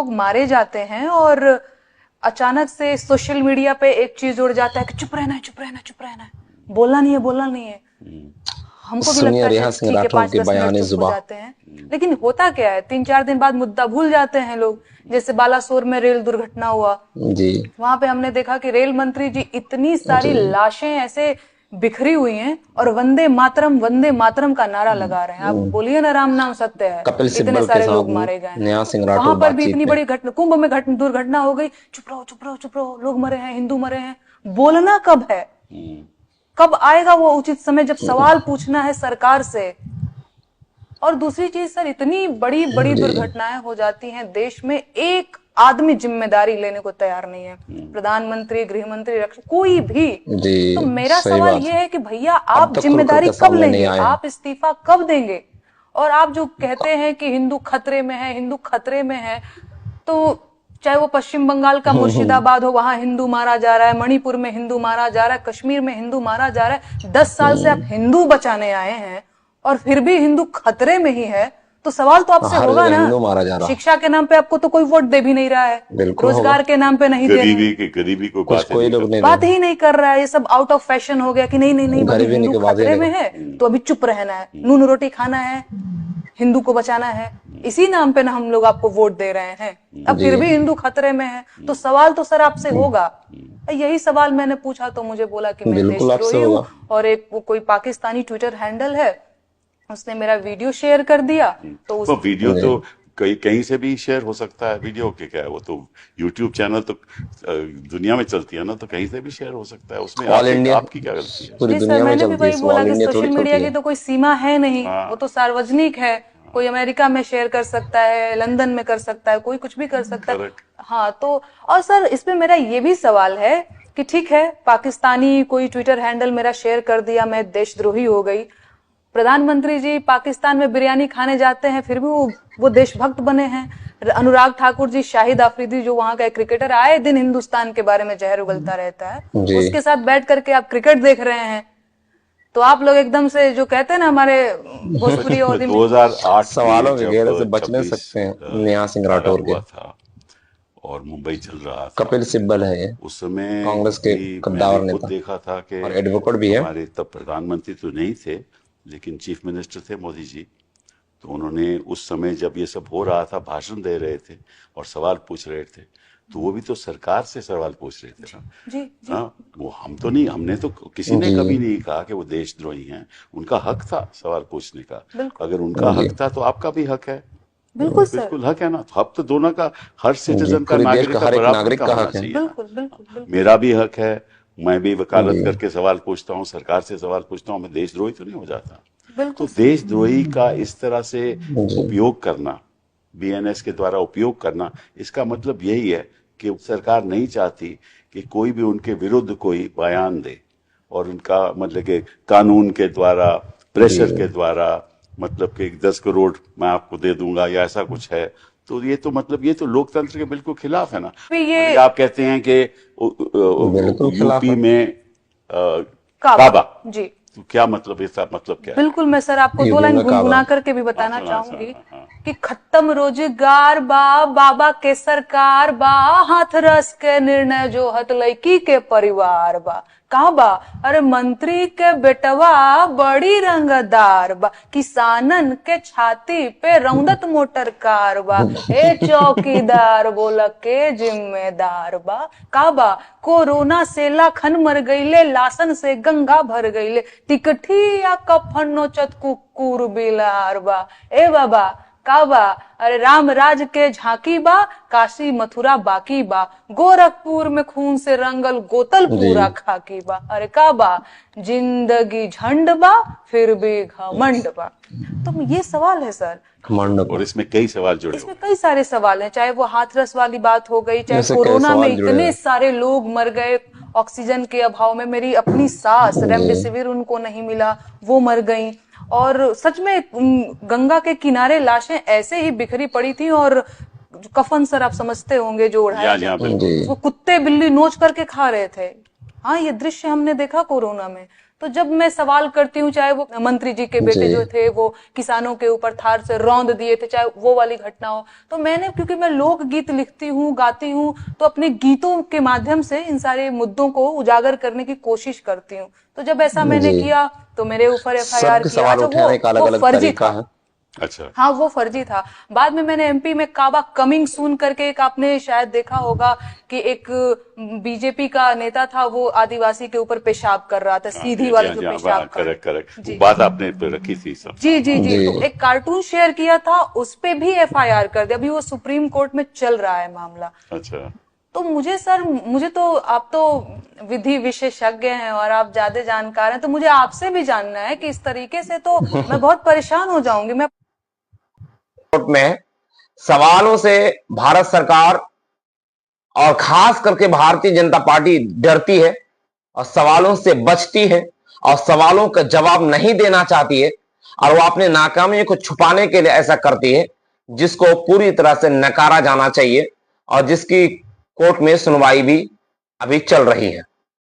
लोग मारे जाते हैं और अचानक से सोशल मीडिया पे एक चीज उड़ जाता है कि चुप रहना है, चुप रहना है, चुप रहना है, बोलना नहीं है, बोलना नहीं है। हमको भी लगता है ठीक है 5-10 मिनट चुप हो जाते हैं, लेकिन होता क्या है 3-4 दिन बाद मुद्दा भूल जाते हैं लोग। जैसे बालासोर में रेल दुर्घटना हुआ जी, वहां पे हमने देखा कि रेल मंत्री जी इतनी सारी लाशें ऐसे बिखरी हुई हैं और वंदे मातरम का नारा लगा रहे हैं। आप बोलिए ना राम नाम सत्य है, कपिल इतने सिब्बल के सारे साथ लोग मारे गए नेहा सिंह हैं। राठौर वहां पर भी बातचीत इतनी में। बड़ी घटना, कुंभ में दुर्घटना हो गई, चुप रहो चुप रहो चुप रहो चुप रहो, लोग मरे हैं, हिंदू मरे हैं। बोलना कब है, कब आएगा वो उचित समय जब सवाल पूछना है सरकार से। और दूसरी चीज सर, इतनी बड़ी बड़ी दुर्घटनाएं हो जाती हैं देश में, एक आदमी जिम्मेदारी लेने को तैयार नहीं है, प्रधानमंत्री, गृह मंत्री, रक्षा, कोई भी। जी, तो मेरा सही सवाल बात। ये है कि भैया अब आप तक खुल जिम्मेदारी करके कब सामने नहीं लेंगे, आए हैं। आप इस्तीफा कब देंगे? और आप जो कहते हैं कि हिंदू खतरे में है, हिंदू खतरे में है, तो चाहे वो पश्चिम बंगाल का मुर्शिदाबाद हो, वहां हिंदू मारा जा रहा है, मणिपुर में हिंदू मारा जा रहा है, कश्मीर में हिंदू मारा जा रहा है, 10 साल से आप हिंदू बचाने आए हैं और फिर भी हिंदू खतरे में ही है। तो सवाल तो आपसे हर होगा जगह ना, हिंदू मारा जा रहा। शिक्षा के नाम पे आपको तो कोई वोट दे भी नहीं रहा है, बिल्कुल रोजगार होगा। के नाम पे नहीं दे रहे हैं, गरीबी को कुछ कोई लोग नहीं बात दे ही नहीं कर रहा है। ये सब आउट ऑफ फैशन हो गया कि नहीं नहीं नहीं भाई, गरीबी हिंदू की बात ही खतरे में नहीं। है तो अभी चुप रहना है, नून रोटी खाना है, हिंदू को बचाना है, इसी नाम पे ना हम लोग आपको वोट दे रहे हैं। अब फिर भी हिंदू खतरे में है, तो सवाल तो सर आपसे होगा। यही सवाल मैंने पूछा तो मुझे बोला कि मैं बिल्कुल आपसे देशद्रोही हूँ। होगा। और एक वो कोई पाकिस्तानी ट्विटर हैंडल है, उसने मेरा वीडियो शेयर कर दिया। तो उस वीडियो तो कहीं से भी शेयर हो सकता है। वीडियो के क्या है, वो तो यूट्यूब चैनल तो दुनिया में चलती है ना, तो कहीं से भी शेयर हो सकता है। उसमें ऑल इंडिया आपकी क्या गलती है? पूरी जी सर, दुनिया में मैंने भी चलती है, वही बोला ऑल कि इंडिया सोशल थोड़ी मीडिया चलती की है। तो कोई सीमा है नहीं, वो तो सार्वजनिक है। कोई अमेरिका में शेयर कर सकता है, लंदन में कर सकता है, कोई कुछ भी कर सकता है। Correct. हाँ, तो और सर इसमें मेरा ये भी सवाल है कि ठीक है, पाकिस्तानी कोई ट्विटर हैंडल मेरा शेयर कर दिया, मैं देशद्रोही हो गई। प्रधानमंत्री जी पाकिस्तान में बिरयानी खाने जाते हैं, फिर भी वो देशभक्त बने हैं। अनुराग ठाकुर जी, शाहिद आफरीदी जो वहां का क्रिकेटर, आए दिन हिंदुस्तान के बारे में जहर उगलता रहता है, जी। उसके साथ बैठ करके आप क्रिकेट देख रहे हैं। तो आप लोग एकदम से जो कहते हैं ना हमारे भोजपुरी और 2008 सवालों के जब घेरे से बच नहीं 26 सकते हैं नेहा सिंह राठौर के। हुआ था और मुंबई चल रहा था, कपिल सिब्बल है ये, उस समय कांग्रेस के भी कद्दावर मैंने खुद नेता देखा था कि और एडवोकेट भी है। हमारे तब प्रधानमंत्री तो नहीं थे, लेकिन चीफ मिनिस्टर थे मोदी जी। तो उन्होंने उस समय जब ये सब हो रहा था, भाषण दे रहे थे और सवाल पूछ रहे थे, तो वो भी तो सरकार से सवाल पूछ रहे थे ना। जी, जी। हाँ, वो हम तो नहीं, हमने तो किसी ने कभी नहीं कहा कि वो देशद्रोही हैं। उनका हक था सवाल पूछने का। अगर उनका हक था तो आपका भी हक है। बिल्कुल सर, बिल्कुल हक है ना। तो हक तो दोनों का, हर सिटीजन का, पूरे देश नागरिक का का हर एक बराबर नागरिक का का होना हक है। चाहिए ना। बिल्कुल बिल्कुल बिल्कुल। मेरा भी हक है, मैं भी वकालत करके सवाल पूछता हूँ, सरकार से सवाल पूछता हूँ, मैं देशद्रोही तो नहीं हो जाता। तो बिल्कुल देशद्रोही का इस तरह से उपयोग करना, बीएनएस के द्वारा उपयोग करना, इसका मतलब यही है कि सरकार नहीं चाहती कि कोई भी उनके विरुद्ध कोई बयान दे, और उनका मतलब कि कानून के द्वारा, प्रेशर के द्वारा, मतलब कि 10 करोड़ मैं आपको दे दूंगा या ऐसा कुछ है। तो ये तो मतलब ये तो लोकतंत्र के बिल्कुल खिलाफ है ना। ये मतलब आप कहते हैं कि बिल्कुल खिलाफ यूपी है। में काबा जी, तो क्या मतलब, इसका मतलब क्या है? बिल्कुल। मैं सर आपको 2 यूपी लाइन में काबा। गुनगुना करके भी बताना हाँ, चाहूंगी हाँ। कि खत्म रोजगार बा, बाबा के सरकार बा, हाथ रस के निर्णय जो हत लड़की के परिवार बा। कहा बा? अरे मंत्री के बेटवा बड़ी रंगदार बा, किसानन के छाती पे रौंदत मोटर कार बा, ए चौकीदार बोला के जिम्मेदार बा। कहा बा? कोरोना से लाखन मर गईले, लाशन से गंगा भर गईले, टिकठिया कफन नोचत कुकुर बिलार बा। ए बाबा का बा? अरे राम राज के झांकी बा, काशी मथुरा बाकी बा, गोरखपुर में खून से रंगल गोतल पूरा खाकी बा। अरे का बा? जिंदगी झंड बा, फिर भी घमंड बा। तो ये सवाल है सर, और इसमें कई सवाल जुड़े इसमें कई सारे सवाल हैं, चाहे वो हाथरस वाली बात हो गई, चाहे जैसे कोरोना कई में सवाल जुड़े इतने हैं। सारे लोग मर गए ऑक्सीजन के अभाव में। मेरी अपनी सास, रेमडेसिविर उनको नहीं मिला, वो मर गई। और सच में गंगा के किनारे लाशें ऐसे ही बिखरी पड़ी थी, और कफन सर आप समझते होंगे जो उड़ाया यहाँ वो कुत्ते बिल्ली नोच करके खा रहे थे। हाँ, ये दृश्य हमने देखा कोरोना में। तो जब मैं सवाल करती हूँ, चाहे वो मंत्री जी के बेटे जो थे वो किसानों के ऊपर थार से रौंद दिए थे, चाहे वो वाली घटना हो, तो मैंने, क्योंकि मैं लोकगीत लिखती हूँ, गाती हूँ, तो अपने गीतों के माध्यम से इन सारे मुद्दों को उजागर करने की कोशिश करती हूँ। तो जब ऐसा मैंने किया तो मेरे ऊपर एफआईआर सबके किया। सवाल उठाने का अलग वो अलग फर्जी तरीका था। है। अच्छा। हाँ, वो फर्जी था। बाद में मैंने एमपी में काबा कमिंग सून करके, एक आपने शायद देखा होगा कि एक बीजेपी का नेता था, वो आदिवासी के ऊपर पेशाब कर रहा था, सीधी वाली जो पेशाब कर। करेक्ट करेक्ट, बात आपने रखी थी सब। जी जी जी, तो एक कार्टून शेयर किया था, उस पे भी एफआईआर कर दिया। अभी वो सुप्रीम कोर्ट में चल रहा है मामला। अच्छा। तो मुझे तो, आप तो विधि विशेषज्ञ हैं और आप ज्यादा जानकार हैं, तो मुझे आपसे भी जानना है कि इस तरीके से तो मैं बहुत परेशान हो जाऊंगी। मैं में सवालों से भारत सरकार और खास करके भारतीय जनता पार्टी डरती है और सवालों से बचती है और सवालों का जवाब नहीं देना चाहती है, और वो अपने नाकामियों को छुपाने के लिए ऐसा करती है, जिसको पूरी तरह से नकारा जाना चाहिए और जिसकी कोर्ट में सुनवाई भी अभी चल रही है।